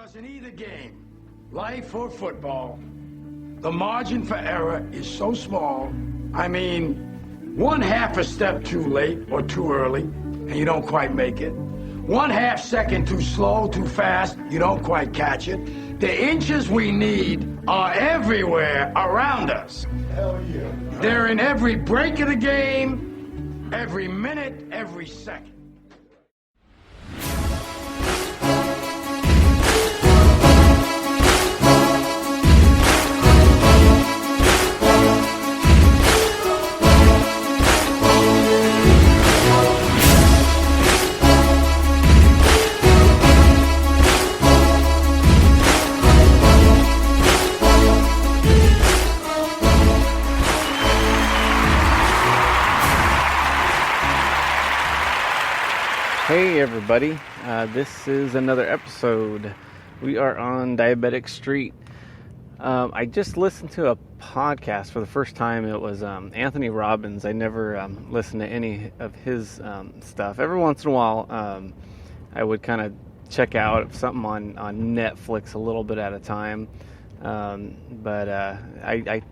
Because in either game, life or football, the margin for error is so small. I mean, 1/2 a step too late or too early, and you don't quite make it. 1/2 second too slow, too fast, you don't quite catch it. The inches we need are everywhere around us. Hell yeah. They're in every break of the game, every minute, every second. Hey everybody, this is another episode. We are on Diabetic Street. I just listened to a podcast for the first time. It was Anthony Robbins. I never listened to any of his stuff. Every once in a while, I would kind of check out something on Netflix a little bit at a time. But I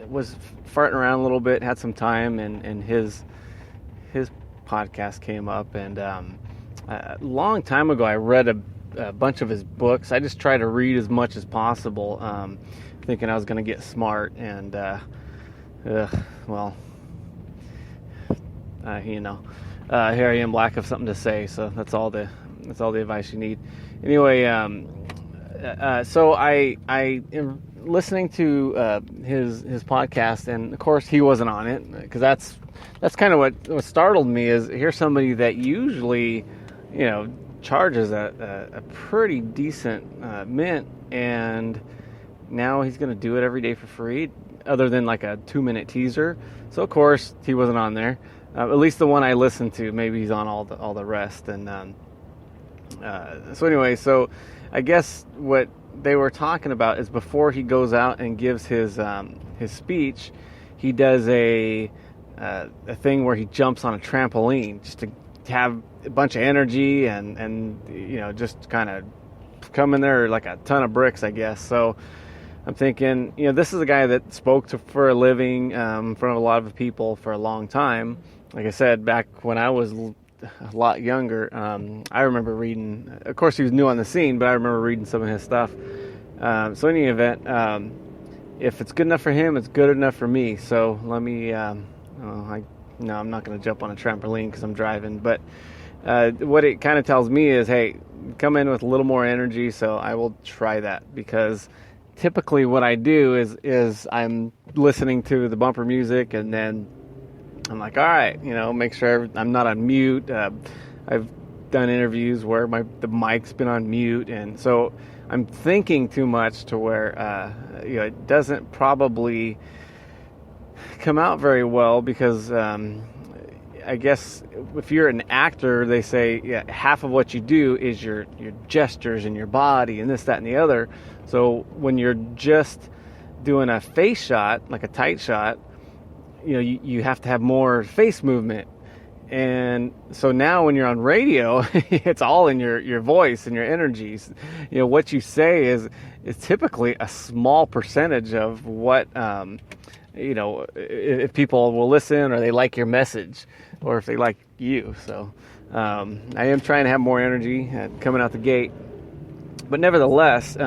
was farting around a little bit, had some time, and his podcast came up, and a long time ago I read a bunch of his books. I just try to read as much as possible, thinking I was going to get smart, and here I am, lack of something to say. So that's all the advice you need. Anyway, so I am listening to his podcast, and of course he wasn't on it, because that's kind of what startled me. Is here's somebody that usually, charges a pretty decent mint, and now he's going to do it every day for free, other than like a 2-minute teaser. So of course he wasn't on there, at least the one I listened to. Maybe he's on all the rest. And so anyway, so I guess what they were talking about is before he goes out and gives his speech, he does a thing where he jumps on a trampoline just to have a bunch of energy and just kind of come in there like a ton of bricks, I guess. So I'm thinking, this is a guy that spoke for a living in front of a lot of people for a long time. Like I said, back when I was a lot younger, I remember reading. Of course, he was new on the scene, but I remember reading some of his stuff. So in any event, if it's good enough for him, it's good enough for me. So let me. No, I'm not going to jump on a trampoline because I'm driving. But what it kind of tells me is, hey, come in with a little more energy. So I will try that, because typically what I do is I'm listening to the bumper music, and then I'm like, all right, make sure I'm not on mute. I've done interviews where the mic's been on mute, and so I'm thinking too much to where it doesn't probably come out very well, because I guess if you're an actor, they say half of what you do is your gestures and your body and this, that, and the other. So when you're just doing a face shot, like a tight shot, you have to have more face movement. And so now when you're on radio, it's all in your voice and your energies. What you say is typically a small percentage of what if people will listen, or they like your message, or if they like you. So I am trying to have more energy coming out the gate. But nevertheless,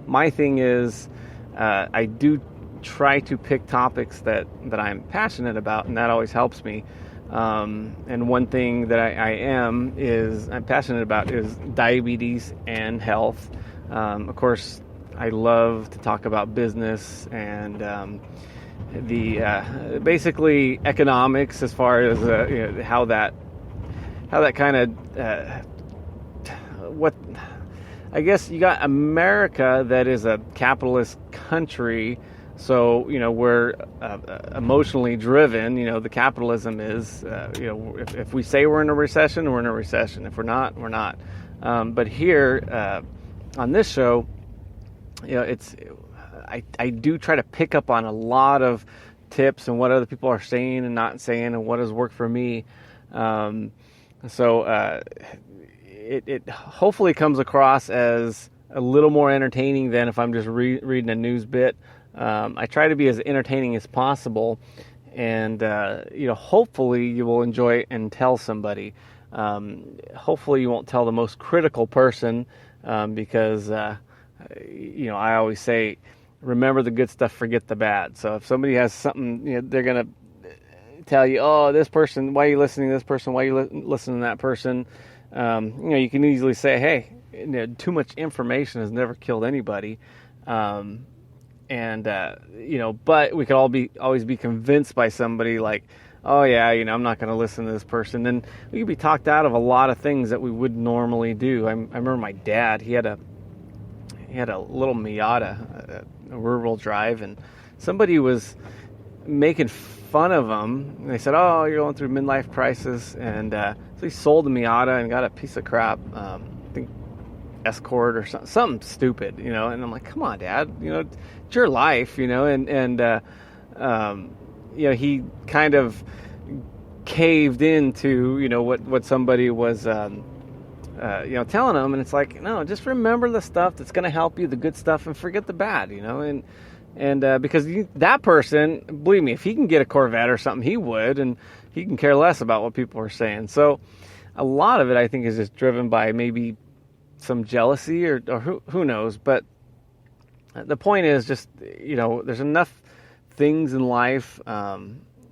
my thing is I do try to pick topics that I'm passionate about, and that always helps me. And one thing that I'm passionate about is diabetes and health. Of course, I love to talk about business and the basically economics, as far as how that kind of what I guess you got America, that is a capitalist country. So we're emotionally driven. The capitalism is if we say we're in a recession, we're in a recession. If we're not, we're not. But here on this show, it's I do try to pick up on a lot of tips and what other people are saying and not saying, and what has worked for me. So it hopefully comes across as a little more entertaining than if I'm just reading a news bit. I try to be as entertaining as possible, and hopefully you will enjoy it and tell somebody. Hopefully you won't tell the most critical person, because I always say, remember the good stuff, forget the bad. So if somebody has something, they're gonna tell you, oh, this person, why are you listening to this person? Why are you listening to that person? You can easily say, hey, too much information has never killed anybody. But we could always be convinced by somebody like, oh yeah, I'm not going to listen to this person. And we could be talked out of a lot of things that we would normally do. I remember my dad, he had a little Miata, a rear-wheel drive, and somebody was making fun of him. And they said, oh, you're going through midlife crisis. And so he sold the Miata and got a piece of crap, I think Escort or something stupid, and I'm like, come on, Dad, it's your life, he kind of caved into, what somebody was, telling him. And it's like, no, just remember the stuff that's going to help you, the good stuff, and forget the bad, and because that person, believe me, if he can get a Corvette or something, he would, and he can care less about what people are saying. So a lot of it, I think, is just driven by maybe some jealousy or who knows. But the point is just, there's enough things in life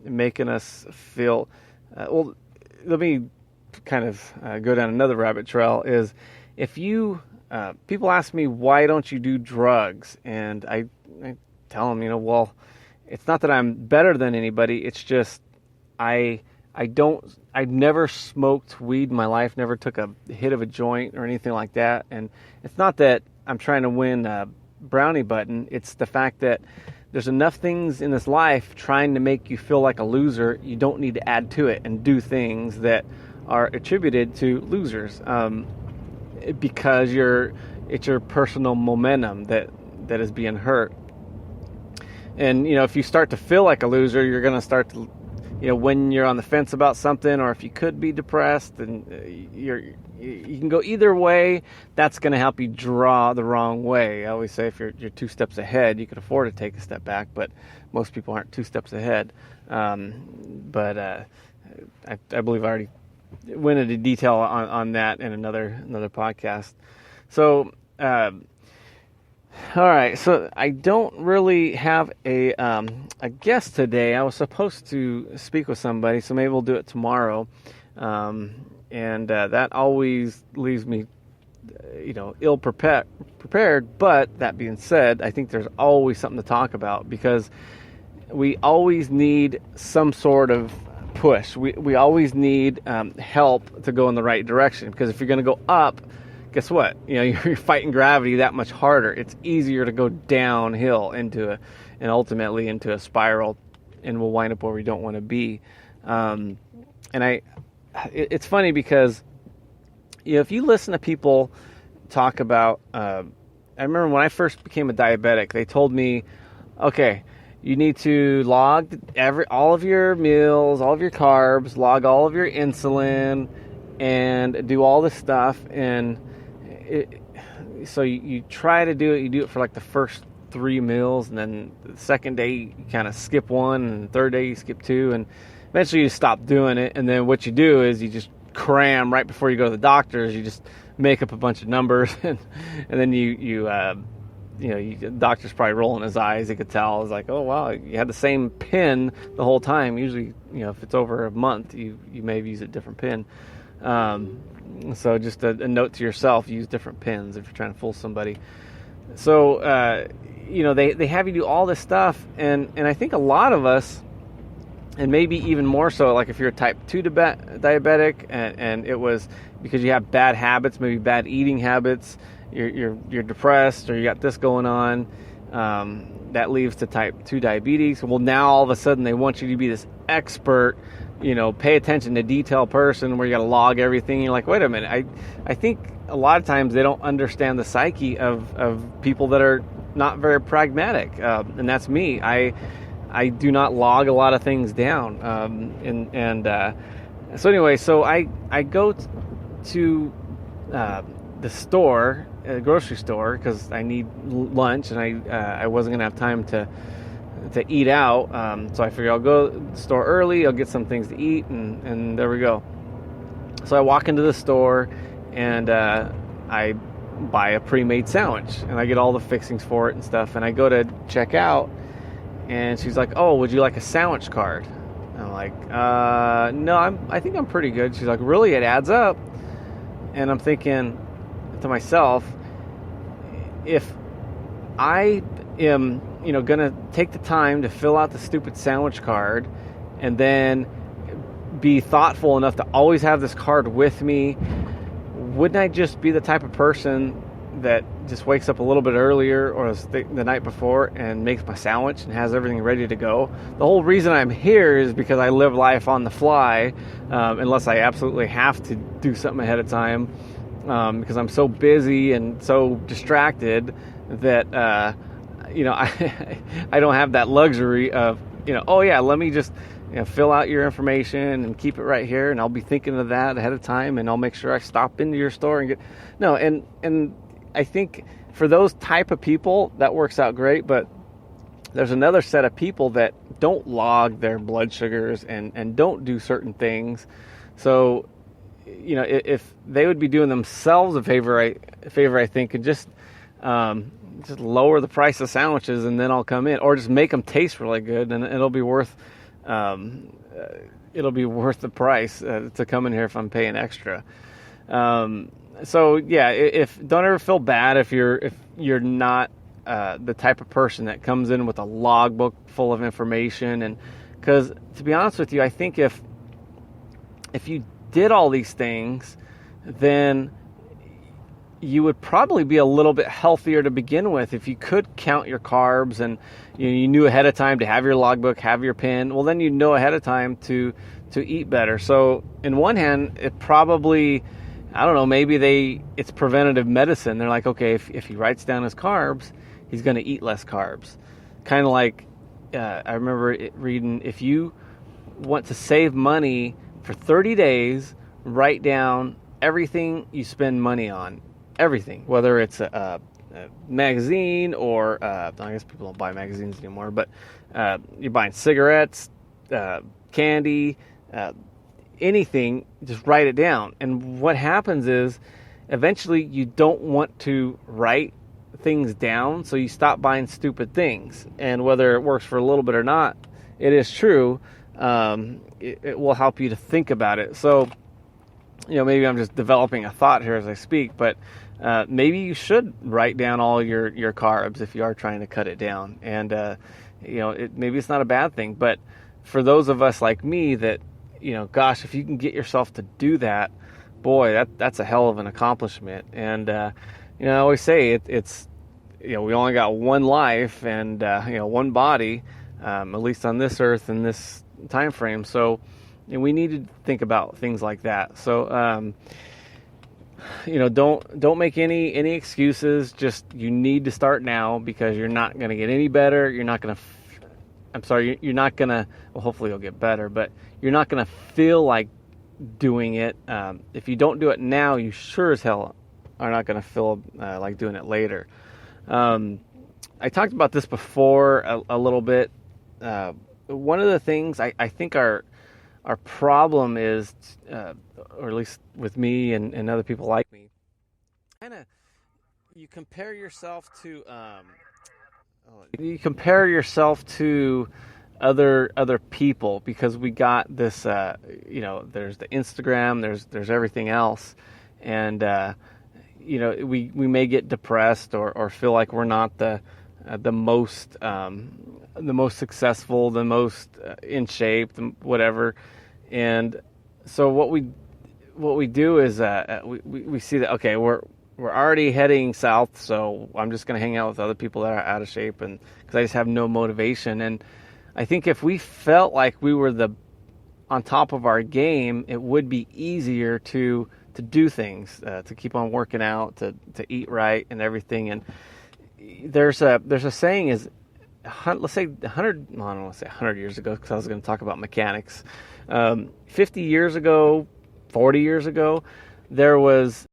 making us feel, let me kind of go down another rabbit trail, is if you, people ask me, why don't you do drugs? And I tell them, well, it's not that I'm better than anybody. It's just, I never smoked weed in my life, never took a hit of a joint or anything like that. And it's not that I'm trying to win a brownie button. It's the fact that there's enough things in this life trying to make you feel like a loser. You don't need to add to it and do things that are attributed to losers, because it's your personal momentum that is being hurt. And, if you start to feel like a loser, you're going to start to, when you're on the fence about something, or if you could be depressed, and you can go either way. That's going to help you draw the wrong way. I always say if you're 2 steps ahead, you can afford to take a step back, but most people aren't 2 steps ahead. I believe I already went into detail on that in another podcast. So, all right, so I don't really have a guest today. I was supposed to speak with somebody, so maybe we'll do it tomorrow. And that always leaves me, ill prepared. But that being said, I think there's always something to talk about, because we always need some sort of push. We always need help to go in the right direction, because if you're going to go up, guess what? You're fighting gravity that much harder. It's easier to go downhill and ultimately into a spiral, and we'll wind up where we don't want to be. It's funny because, if you listen to people talk about, I remember when I first became a diabetic, they told me, okay, you need to log all of your meals, all of your carbs, log all of your insulin, and do all this stuff. And so you try to do it. You do it for like the first 3 meals, and then the second day you kind of skip 1, and the third day you skip 2, and eventually you stop doing it. And then what you do is you just cram right before you go to the doctors. You just make up a bunch of numbers, and then the doctor's probably rolling his eyes. He could tell. It's like, oh wow, you had the same pin the whole time. Usually, if it's over a month, you may have used a different pin. So just a note to yourself: use different pins if you're trying to fool somebody. So they have you do all this stuff, and I think a lot of us, and maybe even more so, like if you're a type 2 diabetic, and it was because you have bad habits, maybe bad eating habits, you're depressed, or you got this going on, that leads to type 2 diabetes. Well, now all of a sudden they want you to be this expert, pay attention to detail person where you got to log everything. You're like, wait a minute. I think a lot of times they don't understand the psyche of people that are not very pragmatic, and that's me. I do not log a lot of things down, so anyway, so I go to the store, grocery store, because I need lunch, and I wasn't gonna have time to eat out. So I figured I'll go to the store early. I'll get some things to eat, and there we go. So I walk into the store, and I buy a pre-made sandwich, and I get all the fixings for it and stuff. And I go to check out, and she's like, "Oh, would you like a sandwich card?" I'm like, "No, I think I'm pretty good." She's like, "Really? It adds up." And I'm thinking to myself, if I am, gonna take the time to fill out the stupid sandwich card, and then be thoughtful enough to always have this card with me, wouldn't I just be the type of person that just wakes up a little bit earlier or the night before and makes my sandwich and has everything ready to go? The whole reason I'm here is because I live life on the fly, unless I absolutely have to do something ahead of time, because I'm so busy and so distracted that I don't have that luxury of oh yeah, let me just fill out your information and keep it right here, and I'll be thinking of that ahead of time, and I'll make sure I stop into your store and get no. And I think for those type of people that works out great, but there's another set of people that don't log their blood sugars and don't do certain things. So if they would be doing themselves a favor, I think, and just lower the price of sandwiches, and then I'll come in, or just make them taste really good, and it'll be worth the price to come in here if I'm paying extra. So yeah, if don't ever feel bad if you're not the type of person that comes in with a logbook full of information, and because to be honest with you, I think if you did all these things, then you would probably be a little bit healthier to begin with. If you could count your carbs, and you knew ahead of time to have your logbook, have your pen, well, then you know ahead of time to eat better. So in one hand, it probably, I don't know, maybe it's preventative medicine. They're like, okay, if he writes down his carbs, he's going to eat less carbs. Kind of like, I remember reading, if you want to save money for 30 days, write down everything you spend money on. Everything, whether it's a magazine or I guess people don't buy magazines anymore, but you're buying cigarettes, candy, anything, just write it down. And what happens is eventually you don't want to write things down, so you stop buying stupid things. And whether it works for a little bit or not, it is true. It will help you to think about it. So maybe I'm just developing a thought here as I speak, but maybe you should write down all your carbs if you are trying to cut it down. And maybe it's not a bad thing, but for those of us like me that gosh, if you can get yourself to do that, boy, that's a hell of an accomplishment. And I always say it's we only got one life and one body, at least on this earth in this time frame. So we need to think about things like that. So don't make any excuses. Just, you need to start now, because you're not going to get any better. You're not going to well, hopefully you'll get better, but you're not going to feel like doing it. If you don't do it now, you sure as hell are not going to feel like doing it later. I talked about this before a little bit. One of the things I think our problem is, or at least with me and other people like me, you compare yourself to other people, because we got this, there's the Instagram, there's everything else, and we may get depressed or feel like we're not the most successful, the most in shape, whatever. And so what we do is we see that, okay, we're already heading south, so I'm just going to hang out with other people that are out of shape, and because I just have no motivation. And I think if we felt like we were on top of our game, it would be easier to do things, to keep on working out, to eat right and everything. And there's a saying is, let's say 100, well, I don't want to say 100 years ago, because I was going to talk about mechanics. 50 years ago, 40 years ago, there was